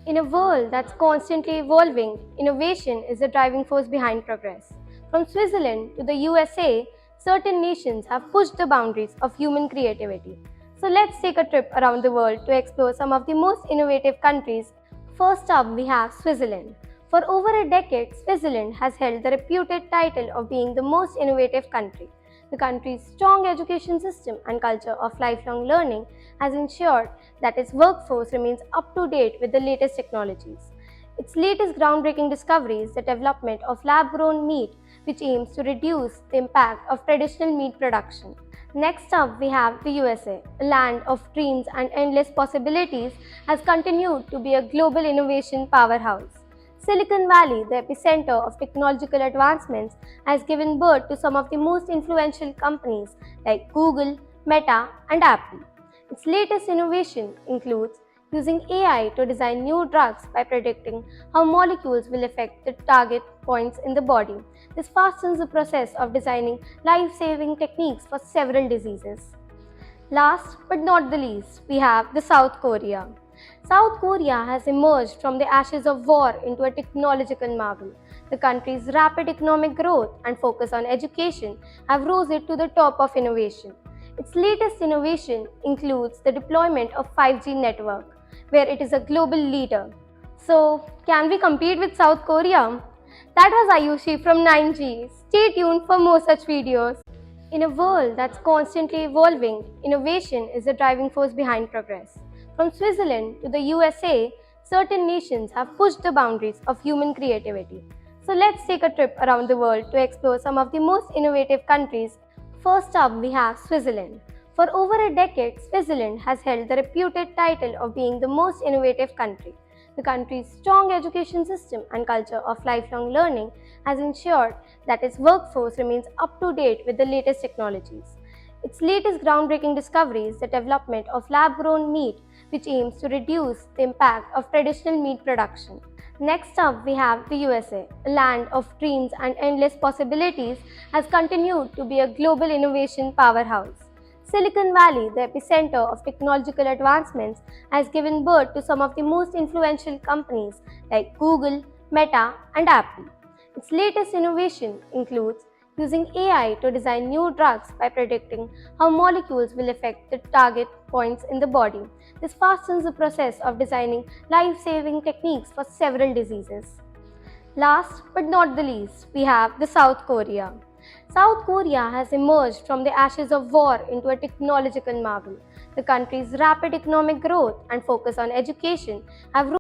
In a world that's constantly evolving, innovation is the driving force behind progress. From Switzerland to the USA, certain nations have pushed the boundaries of human creativity. So let's take a trip around the world to explore some of the most innovative countries. First up, we have Switzerland. For over a decade, Switzerland has held the reputed title of being the most innovative country. The country's strong education system and culture of lifelong learning has ensured that its workforce remains up to date with the latest technologies. Its latest groundbreaking discovery is the development of lab grown meat, which aims to reduce the impact of traditional meat production. Next up, we have the USA. A land of dreams and endless possibilities has continued to be a global innovation powerhouse. Silicon Valley, the epicenter of technological advancements, has given birth to some of the most influential companies like Google, Meta, and Apple. Its latest innovation includes using AI to design new drugs by predicting how molecules will affect the target points in the body. This fastens the process of designing life saving techniques for several diseases. Last but not the least, we have the South Korea. South Korea has emerged from the ashes of war into a technological marvel. The country's rapid economic growth and focus on education have rose it to the top of innovation. Its latest innovation includes the deployment of 5G network, where it is a global leader. So, can we compete with South Korea? That was Ayushi from 9G. Stay tuned for more such videos. In a world that's constantly evolving, innovation is the driving force behind progress. From Switzerland to the USA, certain nations have pushed the boundaries of human creativity. So let's take a trip around the world to explore some of the most innovative countries. First up, we have Switzerland. For over a decade, Switzerland has held the reputed title of being the most innovative country. The country's strong education system and culture of lifelong learning has ensured that its workforce remains up to date with the latest technologies. Its latest groundbreaking discovery is the development of lab grown meat, which aims to reduce the impact of traditional meat production. Next up, we have the USA. A land of dreams and endless possibilities has continued to be a global innovation powerhouse. Silicon Valley, the epicenter of technological advancements, has given birth to some of the most influential companies like Google, Meta, and Apple. Its latest innovation includes using AI to design new drugs by predicting how molecules will affect the target points in the body. This fastens the process of designing life saving techniques for several diseases. Last but not the least, we have the South Korea. South Korea has emerged from the ashes of war into a technological marvel. The country's rapid economic growth and focus on education have